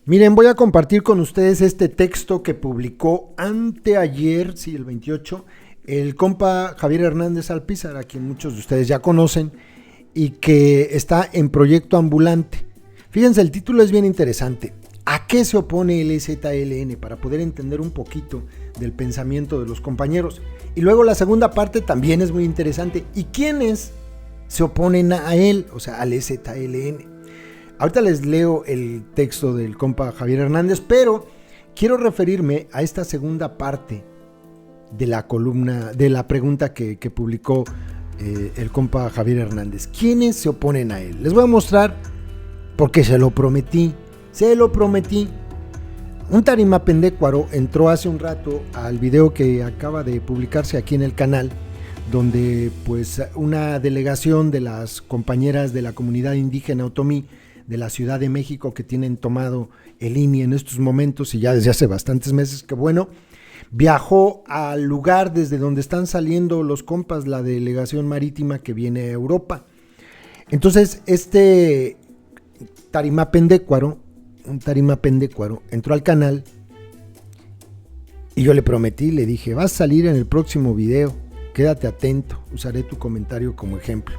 Miren, voy a compartir con ustedes este texto que publicó anteayer, sí, el 28, el compa Javier Hernández Alpizar, a quien muchos de ustedes ya conocen, y que está en Proyecto Ambulante. Fíjense, el título es bien interesante. ¿A qué se opone el EZLN? Para poder entender un poquito del pensamiento de los compañeros. Y luego la segunda parte también es muy interesante. ¿Y quiénes se oponen a él? O sea, al EZLN. Ahorita les leo el texto del compa Javier Hernández, pero quiero referirme a esta segunda parte de la columna, de la pregunta que publicó el compa Javier Hernández. ¿Quiénes se oponen a él? Les voy a mostrar porque se lo prometí. Un tarimapendécuaro entró hace un rato al video que acaba de publicarse aquí en el canal, donde pues una delegación de las compañeras de la comunidad indígena otomí de la Ciudad de México, que tienen tomado el INI en estos momentos y ya desde hace bastantes meses, que bueno, viajó al lugar desde donde están saliendo los compas, la delegación marítima que viene a Europa. Entonces este tarimapendécuaro entró al canal y yo le prometí, le dije, vas a salir en el próximo video, quédate atento, usaré tu comentario como ejemplo.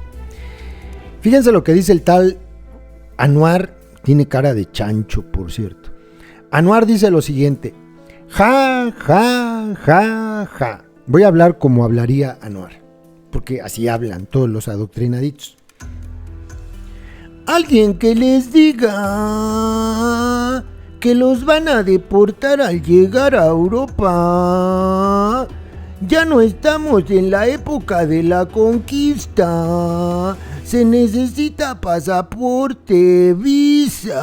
Fíjense lo que dice el tal Anuar, tiene cara de chancho, por cierto. Anuar dice lo siguiente: ja, ja, ja, ja. Voy a hablar como hablaría Anuar, porque así hablan todos los adoctrinaditos. Alguien que les diga que los van a deportar al llegar a Europa. Ya no estamos en la época de la conquista. Se necesita pasaporte, visa,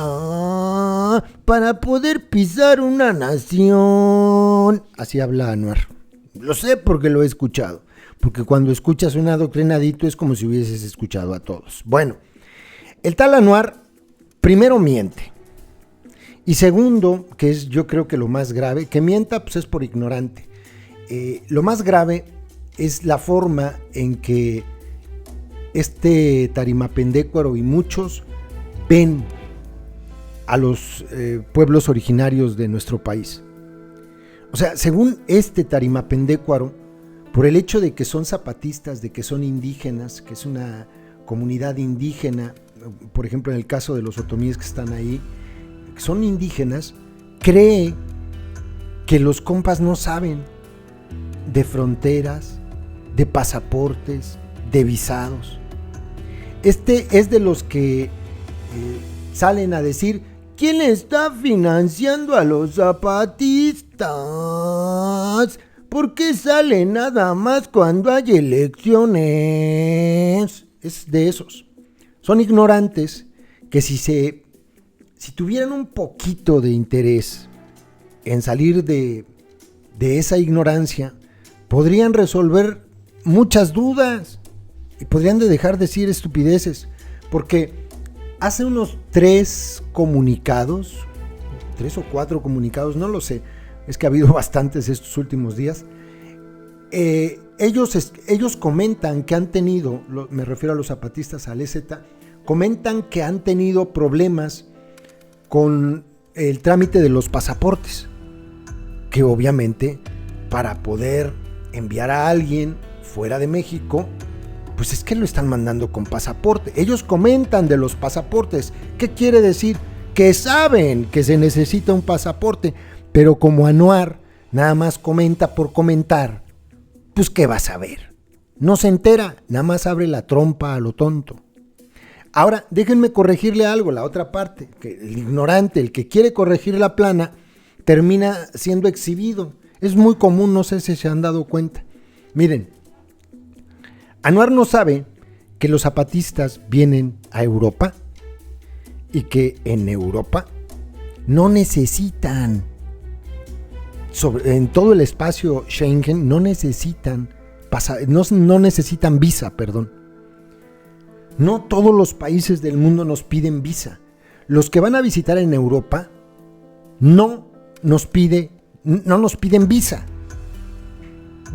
para poder pisar una nación. Así habla Anuar. Lo sé porque lo he escuchado. Porque cuando escuchas un adoctrinadito es como si hubieses escuchado a todos. Bueno, el tal Anuar primero miente. Y segundo, que es yo creo que lo más grave, que mienta pues es por ignorante. Lo más grave es la forma en que este tarimapendécuaro y muchos ven a los pueblos originarios de nuestro país. O sea, según este tarimapendécuaro, por el hecho de que son zapatistas, de que son indígenas, que es una comunidad indígena, por ejemplo en el caso de los otomíes que están ahí, que son indígenas, cree que los compas no saben de fronteras, de pasaportes, de visados. Este es de los que salen a decir: ¿quién está financiando a los zapatistas? ¿Por qué sale nada más cuando hay elecciones? Es de esos. Son ignorantes que si tuvieran un poquito de interés en salir de esa ignorancia, podrían resolver muchas dudas y podrían dejar de decir estupideces, porque hace unos 3 o 4 comunicados, no lo sé, es que ha habido bastantes estos últimos días, ellos comentan que han tenido, me refiero a los zapatistas, al EZ, comentan que han tenido problemas con el trámite de los pasaportes, que obviamente para poder enviar a alguien fuera de México, pues es que lo están mandando con pasaporte. Ellos comentan de los pasaportes. ¿Qué quiere decir? Que saben que se necesita un pasaporte, pero como Anuar nada más comenta por comentar, pues ¿qué va a saber? No se entera, nada más abre la trompa a lo tonto. Ahora, déjenme corregirle algo, la otra parte, que el ignorante, el que quiere corregir la plana, termina siendo exhibido. Es muy común, no sé si se han dado cuenta. Miren, Anuar no sabe que los zapatistas vienen a Europa y que en Europa no necesitan, en todo el espacio Schengen, no necesitan visa, perdón. No todos los países del mundo nos piden visa. Los que van a visitar en Europa no nos piden visa.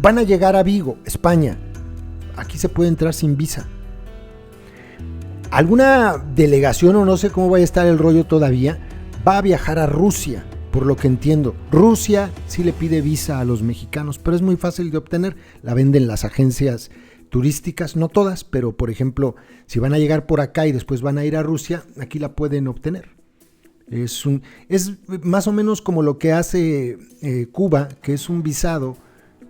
Van a llegar a Vigo, España. Aquí se puede entrar sin visa. Alguna delegación, o no sé cómo vaya a estar el rollo todavía, va a viajar a Rusia, por lo que entiendo. Rusia sí le pide visa a los mexicanos, pero es muy fácil de obtener. La venden las agencias turísticas, no todas, pero por ejemplo, si van a llegar por acá y después van a ir a Rusia, aquí la pueden obtener. Es más o menos como lo que hace Cuba, que es un visado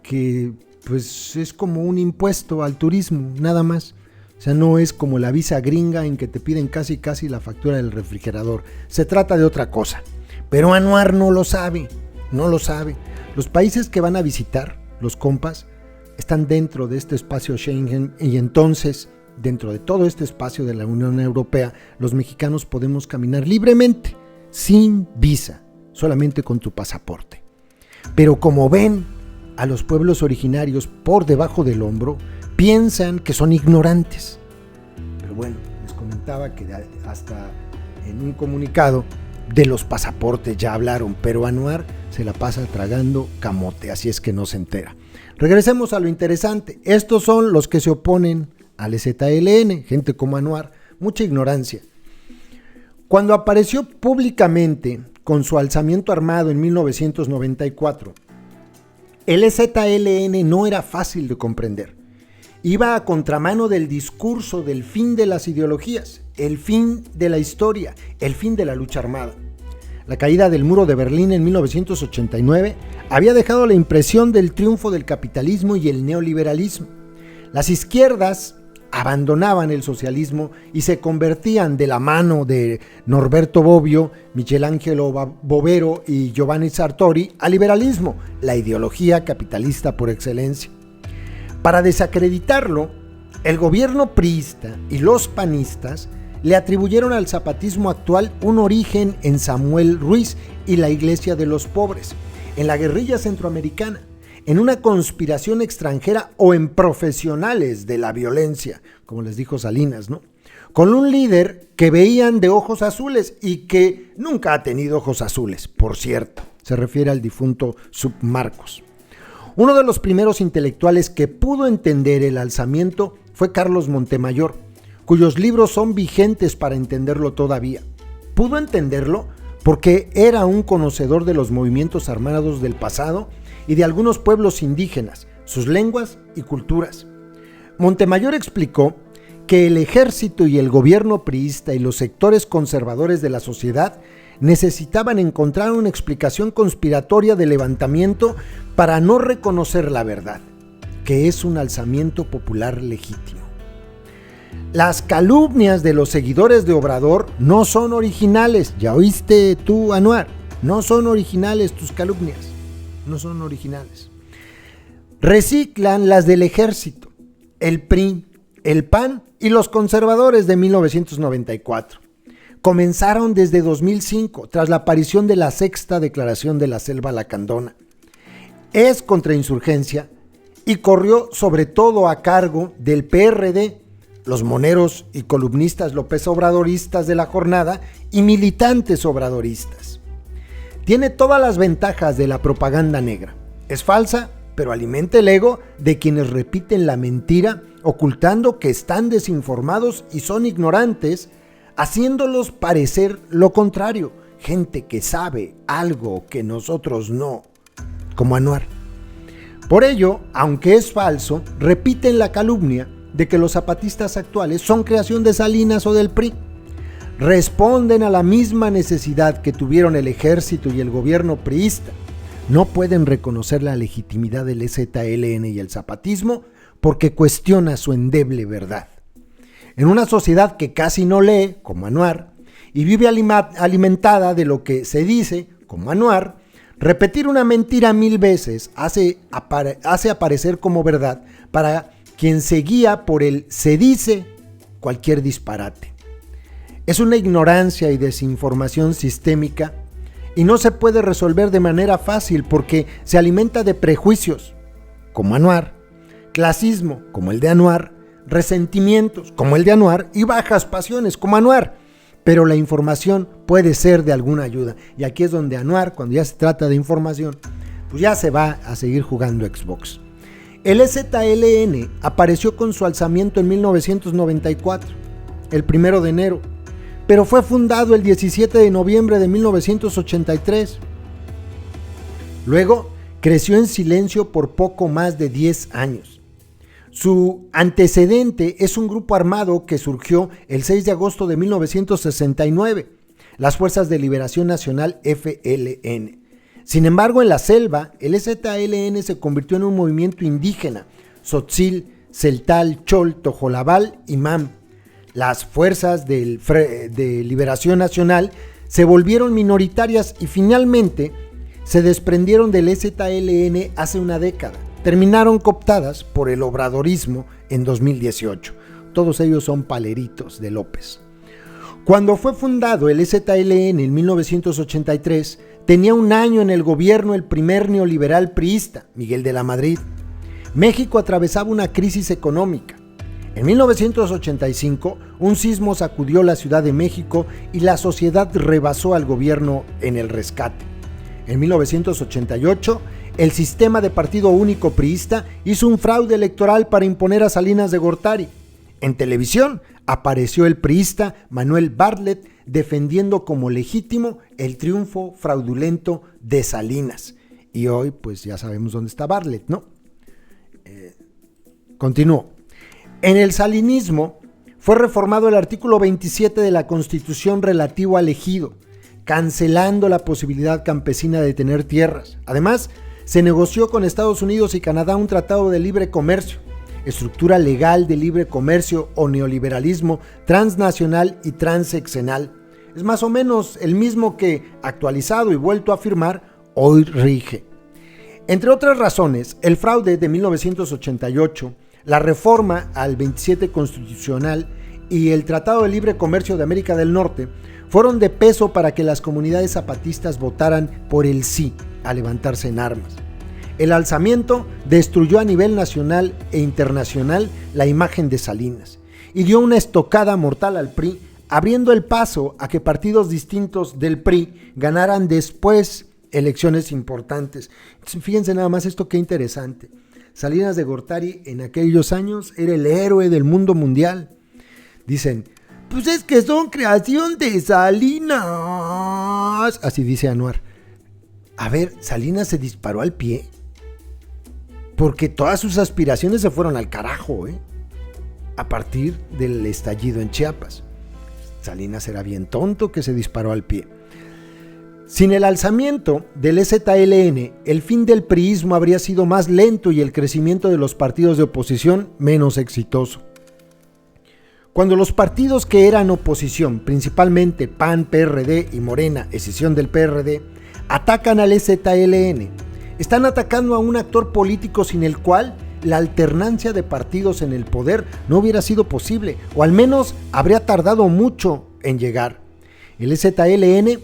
que pues es como un impuesto al turismo, nada más. O sea, no es como la visa gringa en que te piden casi la factura del refrigerador. Se trata de otra cosa. Pero Anwar no lo sabe. Los países que van a visitar, los compas, están dentro de este espacio Schengen, y entonces, dentro de todo este espacio de la Unión Europea, los mexicanos podemos caminar libremente, sin visa, solamente con tu pasaporte. Pero como ven a los pueblos originarios por debajo del hombro, piensan que son ignorantes. Pero bueno, les comentaba que hasta en un comunicado de los pasaportes ya hablaron, pero Anwar se la pasa tragando camote, así es que no se entera. Regresemos a lo interesante. Estos son los que se oponen al EZLN, gente como Anwar, mucha ignorancia. Cuando apareció públicamente con su alzamiento armado en 1994, el EZLN no era fácil de comprender. Iba a contramano del discurso del fin de las ideologías, el fin de la historia, el fin de la lucha armada. La caída del muro de Berlín en 1989 había dejado la impresión del triunfo del capitalismo y el neoliberalismo. Las izquierdas abandonaban el socialismo y se convertían de la mano de Norberto Bobbio, Michelangelo Bovero y Giovanni Sartori al liberalismo, la ideología capitalista por excelencia. Para desacreditarlo, el gobierno priista y los panistas le atribuyeron al zapatismo actual un origen en Samuel Ruiz y la Iglesia de los Pobres, en la guerrilla centroamericana, en una conspiración extranjera o en profesionales de la violencia, como les dijo Salinas, ¿no? Con un líder que veían de ojos azules y que nunca ha tenido ojos azules, por cierto, se refiere al difunto Submarcos. Uno de los primeros intelectuales que pudo entender el alzamiento fue Carlos Montemayor, cuyos libros son vigentes para entenderlo todavía. Pudo entenderlo porque era un conocedor de los movimientos armados del pasado y de algunos pueblos indígenas, sus lenguas y culturas. Montemayor explicó que el ejército y el gobierno priista y los sectores conservadores de la sociedad necesitaban encontrar una explicación conspiratoria del levantamiento para no reconocer la verdad, que es un alzamiento popular legítimo. Las calumnias de los seguidores de Obrador no son originales, ¿ya oíste tú, Anwar? No son originales tus calumnias, no son originales. Reciclan las del ejército, el PRI, el PAN y los conservadores de 1994. Comenzaron desde 2005, tras la aparición de la sexta declaración de la Selva Lacandona. Es contrainsurgencia y corrió sobre todo a cargo del PRD, los moneros y columnistas López Obradoristas de la jornada y militantes obradoristas. Tiene todas las ventajas de la propaganda negra. Es falsa, pero alimenta el ego de quienes repiten la mentira, ocultando que están desinformados y son ignorantes, haciéndolos parecer lo contrario, gente que sabe algo que nosotros no, como Anwar. Por ello, aunque es falso, repiten la calumnia de que los zapatistas actuales son creación de Salinas o del PRI. Responden a la misma necesidad que tuvieron el ejército y el gobierno priista. No pueden reconocer la legitimidad del EZLN y el zapatismo porque cuestiona su endeble verdad. En una sociedad que casi no lee, como Anwar, y vive alimentada de lo que se dice, como Anwar, repetir una mentira 1000 veces hace aparecer como verdad para quien se guía por el se dice cualquier disparate. Es una ignorancia y desinformación sistémica y no se puede resolver de manera fácil porque se alimenta de prejuicios, como Anwar, clasismo, como el de Anwar, resentimientos, como el de Anwar, y bajas pasiones, como Anwar. Pero la información puede ser de alguna ayuda. Y aquí es donde Anwar, cuando ya se trata de información, pues ya se va a seguir jugando Xbox. El EZLN apareció con su alzamiento en 1994, el 1 de enero, pero fue fundado el 17 de noviembre de 1983. Luego creció en silencio por poco más de 10 años. Su antecedente es un grupo armado que surgió el 6 de agosto de 1969, las Fuerzas de Liberación Nacional FLN. Sin embargo, en la selva, el EZLN se convirtió en un movimiento indígena, Tzotzil, Celtal, Chol, Tojolabal y Mam. Las Fuerzas de Liberación Nacional se volvieron minoritarias y finalmente se desprendieron del EZLN hace una década. Terminaron cooptadas por el obradorismo en 2018. Todos ellos son paleritos de López. Cuando fue fundado el EZLN en 1983, tenía un año en el gobierno el primer neoliberal priista, Miguel de la Madrid. México atravesaba una crisis económica. En 1985, un sismo sacudió la Ciudad de México y la sociedad rebasó al gobierno en el rescate. En 1988, el sistema de partido único priista hizo un fraude electoral para imponer a Salinas de Gortari. En televisión apareció el priista Manuel Bartlett defendiendo como legítimo el triunfo fraudulento de Salinas. Y hoy pues ya sabemos dónde está Bartlett, ¿no? Continúo. En el salinismo fue reformado el artículo 27 de la Constitución relativo al ejido, cancelando la posibilidad campesina de tener tierras. Además, se negoció con Estados Unidos y Canadá un tratado de libre comercio, estructura legal de libre comercio o neoliberalismo transnacional y transeccional. Es más o menos el mismo que, actualizado y vuelto a firmar, hoy rige. Entre otras razones, el fraude de 1988, la reforma al 27 constitucional y el Tratado de Libre Comercio de América del Norte fueron de peso para que las comunidades zapatistas votaran por el sí a levantarse en armas. El alzamiento destruyó a nivel nacional e internacional la imagen de Salinas y dio una estocada mortal al PRI, abriendo el paso a que partidos distintos del PRI ganaran después elecciones importantes. Fíjense nada más esto, qué interesante. Salinas de Gortari en aquellos años era el héroe del mundo mundial. Dicen, pues es que son creación de Salinas. Así dice Anuar. A ver, ¿Salinas se disparó al pie? Porque todas sus aspiraciones se fueron al carajo, a partir del estallido en Chiapas. Salinas era bien tonto que se disparó al pie. Sin el alzamiento del EZLN, el fin del priismo habría sido más lento y el crecimiento de los partidos de oposición menos exitoso. Cuando los partidos que eran oposición, principalmente PAN, PRD y Morena, escisión del PRD, atacan al EZLN, están atacando a un actor político sin el cual la alternancia de partidos en el poder no hubiera sido posible, o al menos habría tardado mucho en llegar. El EZLN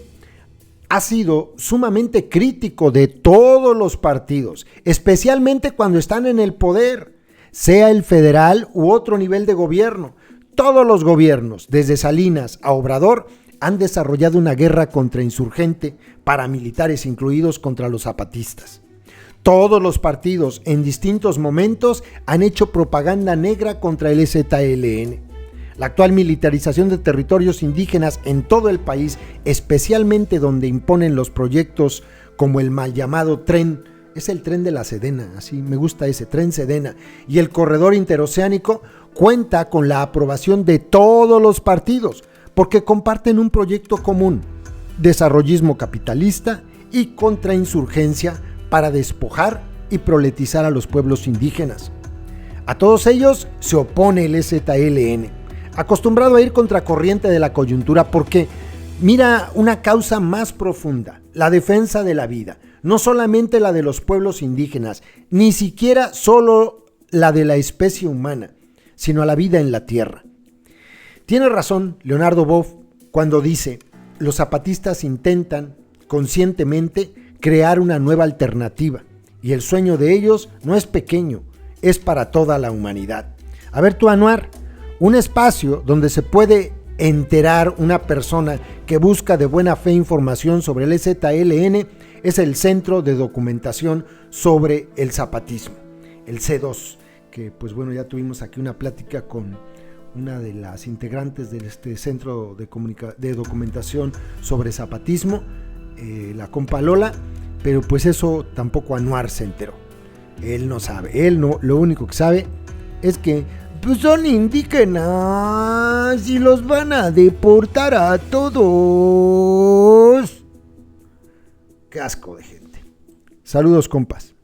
ha sido sumamente crítico de todos los partidos, especialmente cuando están en el poder, sea el federal u otro nivel de gobierno. Todos los gobiernos, desde Salinas a Obrador, han desarrollado una guerra contrainsurgente, paramilitares incluidos, contra los zapatistas. Todos los partidos en distintos momentos han hecho propaganda negra contra el EZLN. La actual militarización de territorios indígenas en todo el país, especialmente donde imponen los proyectos como el mal llamado tren, es el tren de la Sedena, así me gusta ese, tren Sedena, y el corredor interoceánico, cuenta con la aprobación de todos los partidos, porque comparten un proyecto común, desarrollismo capitalista y contrainsurgencia para despojar y proletizar a los pueblos indígenas. A todos ellos se opone el EZLN, acostumbrado a ir contracorriente de la coyuntura porque mira una causa más profunda, la defensa de la vida, no solamente la de los pueblos indígenas, ni siquiera solo la de la especie humana, sino a la vida en la tierra. Tiene razón Leonardo Boff cuando dice, los zapatistas intentan conscientemente crear una nueva alternativa y el sueño de ellos no es pequeño, es para toda la humanidad. A ver tú, Anuar, un espacio donde se puede enterar una persona que busca de buena fe información sobre el EZLN es el Centro de Documentación sobre el Zapatismo, el C2, que pues bueno, ya tuvimos aquí una plática con una de las integrantes de este centro de documentación sobre zapatismo, la compa Lola, pero pues eso tampoco Anwar se enteró. Él no sabe, él no, lo único que sabe es que pues son indígenas y los van a deportar a todos. Qué asco de gente. Saludos, compas.